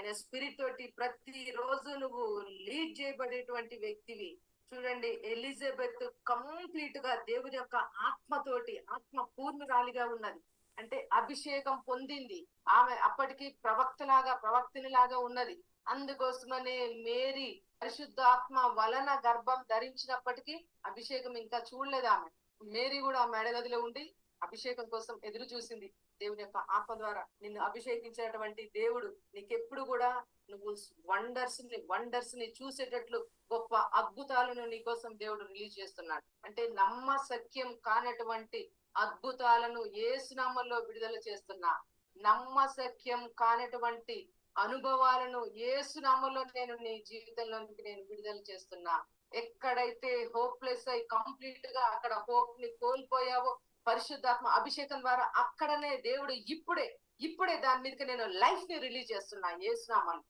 ఆయన స్పిరిట్ తోటి ప్రతి రోజు నువ్వు లీడ్ చేయబడేటువంటి వ్యక్తివి. చూడండి, ఎలిజబెత్ కంప్లీట్ గా దేవుని యొక్క ఆత్మతోటి ఆత్మ పూర్ణురాలిగా ఉన్నది. అంటే అభిషేకం పొందింది. ఆమె అప్పటికి ప్రవక్తినిలాగా ఉన్నది. అందుకోసమనే మేరీ పరిశుద్ధాత్మ వలన గర్భం ధరించినప్పటికీ అభిషేకం ఇంకా చూడలేదు ఆమె. మేరీ కూడా ఆ మేడగదిలో ఉండి అభిషేకం కోసం ఎదురు చూసింది. దేవుని యొక్క ఆత్మ ద్వారా నిన్ను అభిషేకించినటువంటి దేవుడు నీకెప్పుడు కూడా నువ్వు వండర్స్ ని చూసేటట్లు గొప్ప అద్భుతాలను నీ కోసం దేవుడు రిలీజ్ చేస్తున్నాడు. అంటే నమ్మశక్యం కానటువంటి అద్భుతాలను యేసునామములో విడుదల చేస్తున్నా. నమ్మశక్యం కానటువంటి అనుభవాలను యేసునామములో నేను నీ జీవితంలోనికి నేను విడుదల చేస్తున్నా. ఎక్కడైతే హోప్లెస్ అయి కంప్లీట్ గా అక్కడ హోప్ ని కోల్పోయావో పరిశుద్ధాత్మ అభిషేకం ద్వారా అక్కడనే దేవుడు ఇప్పుడే దాని మీదకి నేను లైఫ్ ని రిలీజ్ చేస్తున్నా యేసునామములో.